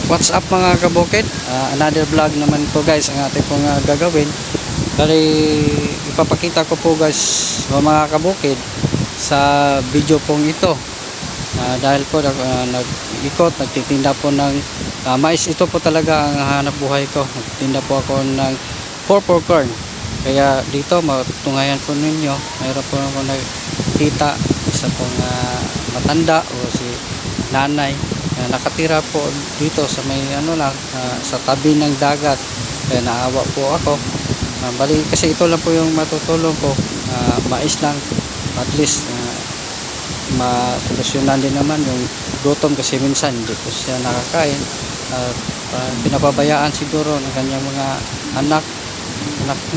What's up mga kabukid? Another vlog naman po guys ang ating pong gagawin. Dali ipapakita ko po guys mga kabukid sa video pong ito. Dahil po nag-ikot, nagtitinda po ng mais. Ito po talaga ang hanap buhay ko. Nagtitinda po ako ng popcorn. Kaya dito matunghayan po ninyo. Mayroon po ako nakita isa pong matanda o si nanay. Nakatira po dito sa may sa tabi ng dagat, kaya naawa po ako. Bali kasi ito lang po yung matutulong ko, mais lang at least masolusyonan din naman yung gutom kasi minsan hindi po siya nakakain at pinapabayaan siguro ng kanyang mga anak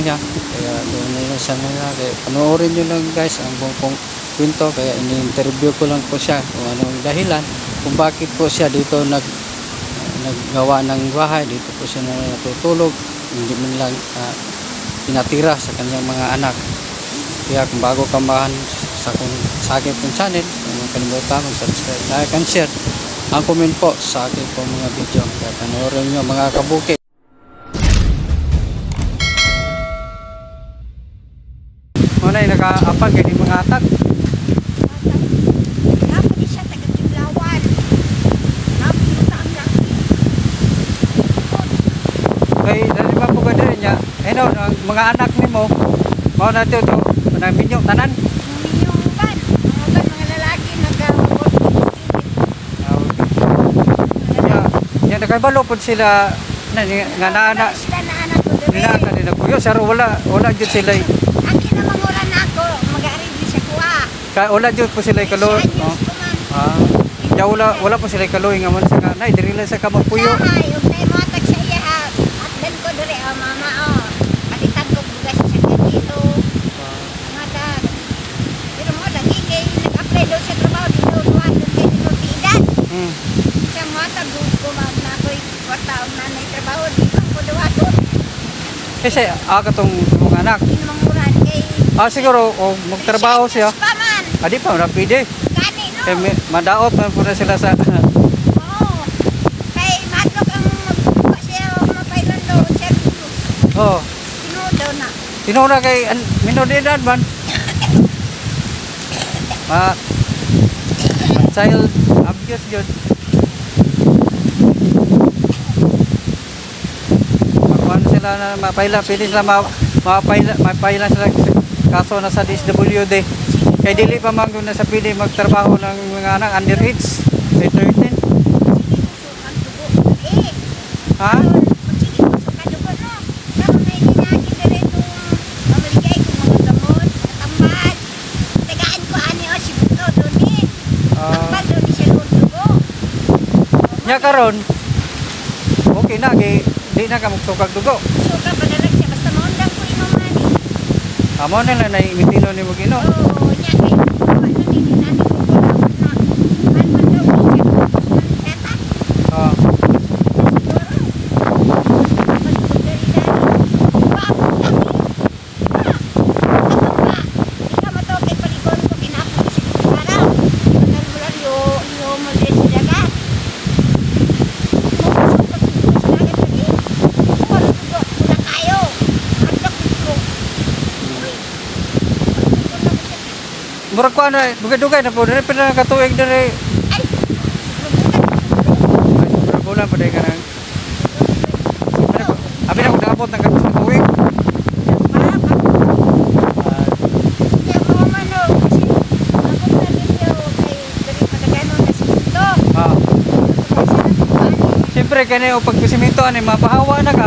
niya, kaya doon na siya kaya panoorin nyo lang guys ang buong kwento. Kaya ini-interview ko lang po siya kung anong dahilan kung bakit po siya dito naggawa ng bahay dito po siya natutulog, hindi man lang pinatira sa kanyang mga anak. Kaya kung bago ka sa akin pong channel, huwag kalimutan mag-subscribe, like and share ang comment po sa akin pong mga video. Kaya panoorin nyo mga kabukid. Muna yung naka-apag kaya di mga atak. Kay dali ba po ganda niya? Ano, ang mga anak nimo mao na to na minyo tanan. Minyo ban. Mga lalaki nagawod. Ya nakabalo pod sila nga naana. Sila na anak ko diri. Nila kanila kuyo sir wala jud sila. Ang kinamangura nako, mag-ari sa kuha. Wala jud po sila kaloy. Ya wala po sila kaloy nga man sa kanay diri lang sa kamagpuyo. Ay, okay mo tag sa iya. Atben ko diri mama Palitan ko bugas sa dito. Mata. Pero mo lagi kay nag-apply daw sa trabaho dito duwan kay tinutidan. Sa mata ko man na ko'y kwartaon na may trabaho dito ko duwato. Kasi katong mga anak. Kinamangura kay Siguro magtrabaho siya. Adi pa na pwede. Gani no. Kay madaot man po na sila sa Oo. Kay madlok ang magbuka siya mapailan daw service. Oh. Tinuod daw na. Tinura kay minodidad man. Child abuse yun. Magkuhan sila na mapaila, pili sila mapaila sila kaso na sa DSWD. Kay dili pa man na sa pili magtrabaho ng mga anak underage kay 13. Ha? Nya karon okay na kay di na ka magsukag dugo. Suka padalag siya basta maundang ko imamani. Amo na lang naimitino ni mo Ginoo. Oo, nya kay ano din nani ko na. An man daw siya. Oh. Murag ko na dugay-dugay na po diri pila katuig diri. Ay. Bulan pa dai kanang. Abi na ko dapat ng katuig. Siyempre kani o pagpisimento ani mapahawa na ka.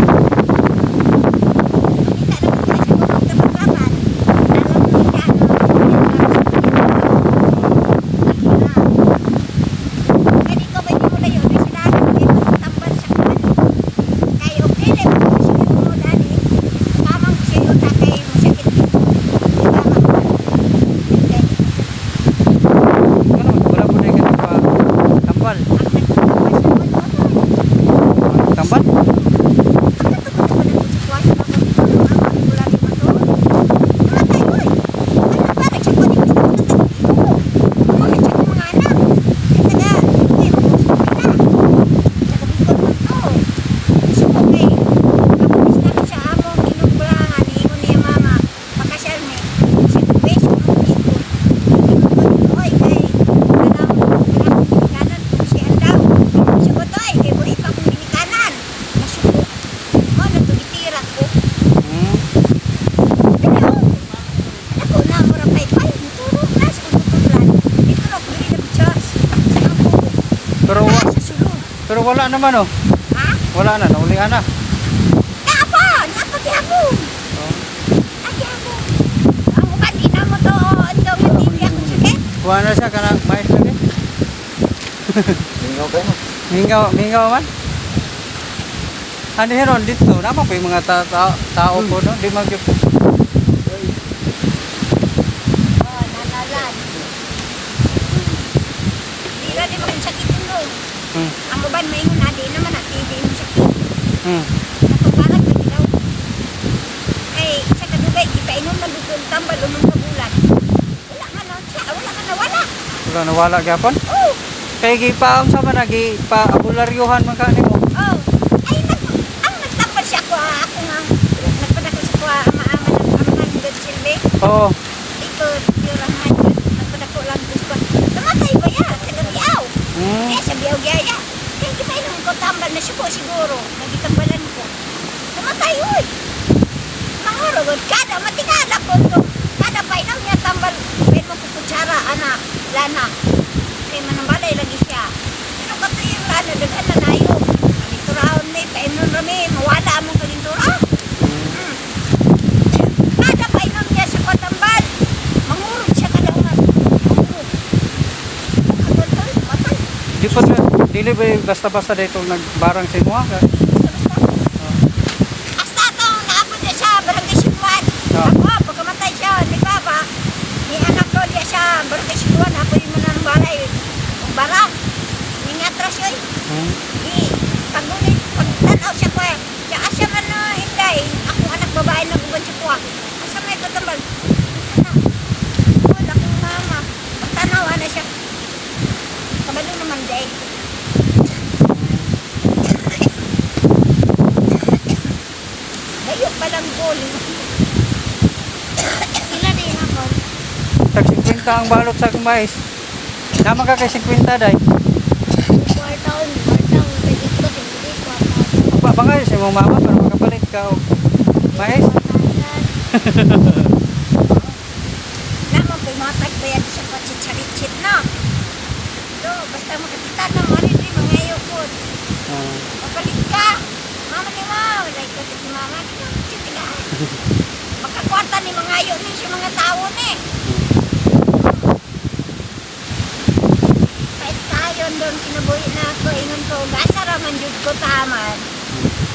Tambal. Pero wala naman oh. Ha? Wala na, naulian na. Kapon! Napagihapon! Oh. Agihapon! Ang kanina mo to, ando matindi ako sakit. Kuha na siya, kana mais lagi. Lingaw kayo no? Mingaw man. Ano heron dito? Nama pa yung mga tao po no? Di mag Oh, nanalan. Dila di makin sakit yun doon. Ang uban maingon na, di naman na, hindi mo sakit. Hmm. Natuparang ka daw. Ay, sa kadugay, ipainom magdudong tambal o mga bulan. Wala nga na siya, wala nga nawala. Wala nawala gyapon. Oh, Kay gipaam sa man nagi pa abularyuhan man kanimo. oh. Ay, ang nagtambal siya ko, ako nga. Nagpadako siya ko, ama-ama ng amahan doon silbi. Oo. Ikot, yung rahan, nagpadako lang doon ko. Tumatay ba yan? Sa gabiaw. Hmm. Eh, sa biyaw gaya. Kaya ipainom ko tambal na siya ko siguro. Nagitambalan ko. Tumatay, uy. Mangurugod, kada matingala ko to. Kada painom niya tambal. Pwede mo kukutsara, anak, lana. Kaya manambalay lagi siya. Pero kato yung lana, daghan na nayo. Kalinturaon ni, painom rami, mawala among kalintura. Hmm. Kada painom niya sa patambal. Mangurog siya kadauhan. Mangurog. Kagatol, matay. Di pa dili ba basta-basta dito nagbarang sa imuha ka? Basta-basta. Hasta itong naabot niya sa barangay Sibuan. Ah. Ako, pagkamatay siya, ni Papa, ni anak ko niya sa barangay Sibuan. Ako yung manang balay. Ang barang. Ni nga atras yun. Hmm. Di, pagunit, pagtanaw siya ko eh. Siya asya man na hinday. Akong anak babae na guban siya ko. Asa may katambal. Anak. Wala akong mama. Pagtanaw, ano siya. Kabalo naman day. Layo palang bowling. Sila din ako. Tag 50 ang balot sa mais. Naman ka kay 50 day. Kwartaon, pwede ko, hindi kwartaon. Ba bangay sa imong mama para makapalit ka og mais. Naman po, matag ba yan sa patsitsaritsit na? So, basta makakita na mo, hindi mangayo po. Ah. Mapalit ka. Mama ni mo, wala ikaw si mama. Titiga. Magkakwarta ni mangayo ni siya mga tao ni. Kahit tayo doon kinabuhi na ako, ingon ko, gasa raman jud ko taman.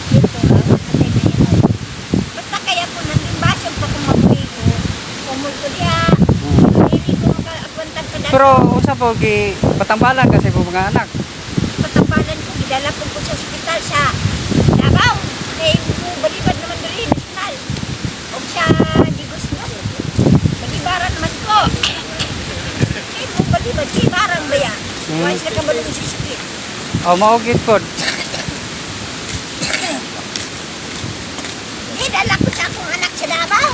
Dito lang, matay na yun. Basta kaya po nag-imbasyon pa kung mabuhi ko. Kumul ko diya. Hindi ko makapuntan ka dati. Pero usa po gi patambalan kasi po mga anak. Patambalan ko, gidala ko sa ospital sa Davao. Kaya balibad naman dali, national. O siya, digos na. Balibaran naman ko. Kaya mo balibad, kaya barang ba yan? Wais na kabalong sisipit. O mao gid pod. Gidala ko sa akong anak sa Davao.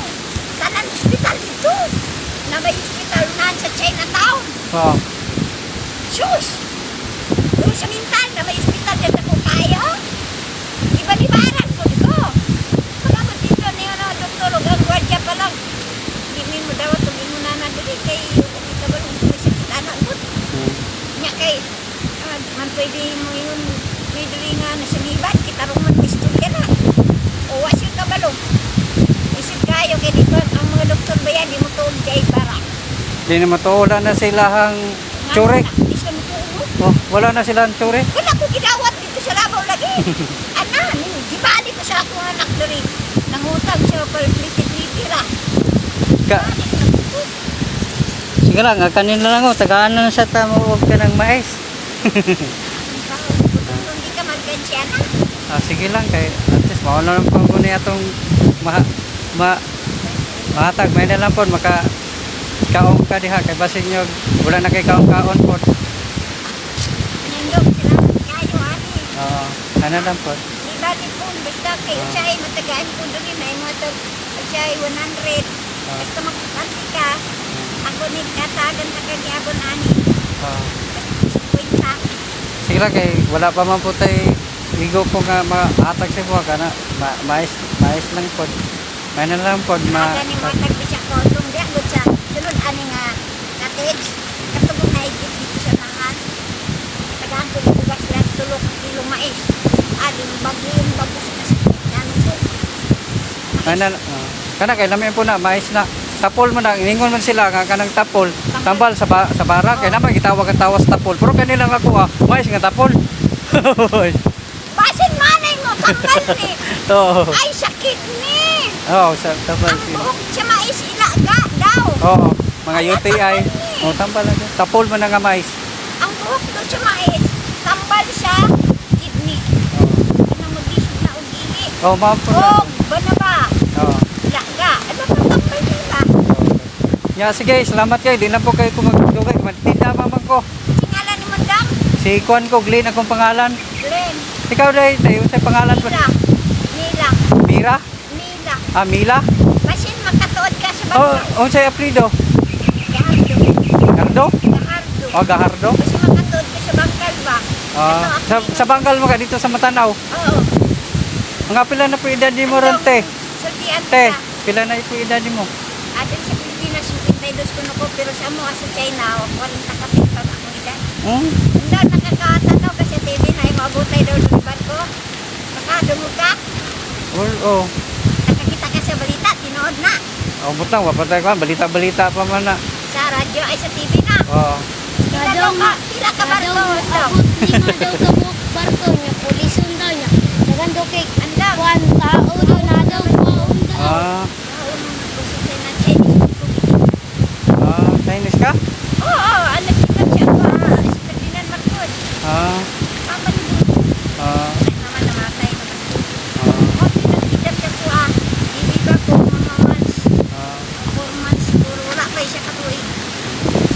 Kanan ospital dito. Nabay ospital na sa Chinatown. Oo. Sus! Doon sa Mintal, na may ospital dyan ako kaya. Iba-ibaran ko dito. Pagkabot dito na yun, doktor, o ang gwardiya pa lang. Hindi mo daw, tugin mo na dali kay kumita ba nung may sakit anak mo. Nya kay, man pwede mo yun, may dali nga na sa liban, kita rin man may istorya na. O wasyo ka ba nung? Isip kayo, kaya dito, ang mga doktor ba yan, di mo tuog kay bara. Di na matuola na silahang tsure. Di sila mo tuog. Oh, wala na silang tsure. Wala ko gidawat dito sa Labaw lagi. Ana, di bali ko sa akong anak diri. Nangutang siya per litit-litit ra. Ka Sige lang, kanina lang oh, tagaan na sa tamo og ka ng mais. Hindi ka magkansya na. Sige lang kay at least mao na lang po ni atong mahatag may na lang po maka kaong ka diha kay basin nyo wala na kay kaon po. Pinindog sila kayo ani. Oo, ano lang po. Di bali po, basta kayo siya ay matagaan po diri na yung matag siya ay 100. Basta magkanti ka. Ako ni katagan na kanyabon ani. Basta 50. Sige lang kay wala pa man po tay ligo po nga mahatag sa buha kana mais lang po. May na lang po Aga ni matag bisya ko tung diya gud sa sunod ani nga cottage. Katubog na igit dito sa nahan. Tagaan ko bugas lang 3 kilo yung bagyo yung bagyo sa kasakit namin ko. Ana, kana kay lamin po na mais na. Tapol man na ingon man sila nga kanang tapol. Tambal sa bara kay naman gitawag ang tawas tapol. Pero kanila nga ko mais nga tapol. Basin manay mo, tanggal ni. Oo. Ay, sakit ni. Oo, sa tambal Ang sila. buhok sa mais ilaga daw. Oo, mga UTI. Oh, tambal lang. Tapol man na nga mais. Ang buhok doon sa mais, tambal sa kidney. Oo. Pinamagis na og ili. Oh, ma'am po na. Og, banaba, Oo. ilaga. Ano pa tambal nila? Ya, sige, salamat kayo. Di na po kayo kumagdugay. Matinda mamang ko. Singalan ni Mondang, Si Kwan ko, Glenn akong pangalan. Glenn, Ikaw day, tayo sa pangalan pa. Mila, Mila, Mira? Mila. Ah, Mila? Basin makatuod ka sa Oh, bangka. unsay apelyido? Gahardo. Gardo? Gahardo. Oh, Gahardo? Basin makatuod ka sa bangkal ba? Ah, sa Bangkal mo ka dito sa Matanaw. Oo. Mga pila na po edad ni mo ron, te? Sultian Te, ka. pila na po edad ni mo? Atin sa Pilipinas, 52 kuno ko, pero sa mo sa China, 40 kapit pa ako edad. Hmm? Hindi, nakakatanaw ka sa TV na mabutay daw luliban ko. Nakadungo ka, Oh. nakakita ka sa balita, tinood na. Oh, butang, wapatay ko. Balita-balita pa man na. Sa radyo ay sa TV na. Oh. Pila ka, pila ka barko. Andam. Hindi nga daw kabuk barko niya, pulisun daw niya. Nagando kay Andam. Juan tao daw na daw kuwaon daw. Ah, Chinese. Chinese ka? Oo, anak kita siya pa. Ferdinand Marcos. Ah, Papa ni Dudu. ah, Ay, naman namatay naman. ah, O, pinagkita siya po Hindi ba po mga months? ah. 4 months siguro. Wala pa siya katuig.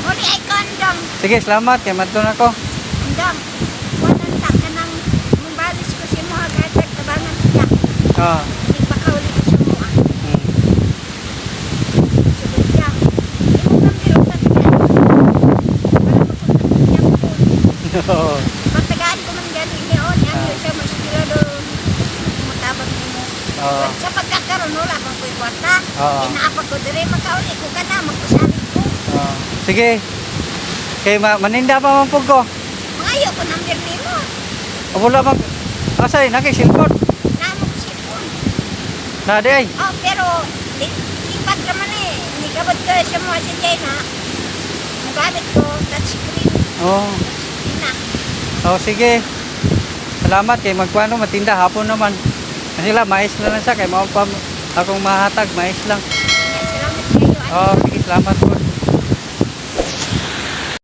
Muli ay kandang. Sige, salamat. Kaya matun ako. Kandang. Wananta ka ng mumbalis ko si mga gatag tabangan niya. Ah. Hindi pa kauli ko sa mga. Hmm. Sabi niya. Imo kang biro sa niya. Para mapunta niya po. Pagtagaan ko man galing niyon. Yan yun siya masikira doon. Mutabang mo. Oo. Sa pagkakaroon, wala pang ko'y kwarta. Oo. Inaapa ko dire, magkauli ko ka na, magpasalit ko. Ah. Sige. Kay maninda pa man po ko. Mangayo ko ng birni mo. O wala mag... Asay, nakisilpon. Namo ko sipon. Nade ay. Oh, pero, ipad naman eh. Hindi kabot ko sa mga sa China. Magamit ko, touchscreen. Oh. Na. Oh, sige. Salamat kay magkuano matinda hapon naman. Kasi lang mais na lang siya kay mao pa akong mahatag mais lang. Salamat kayo. Oh, sige, salamat po.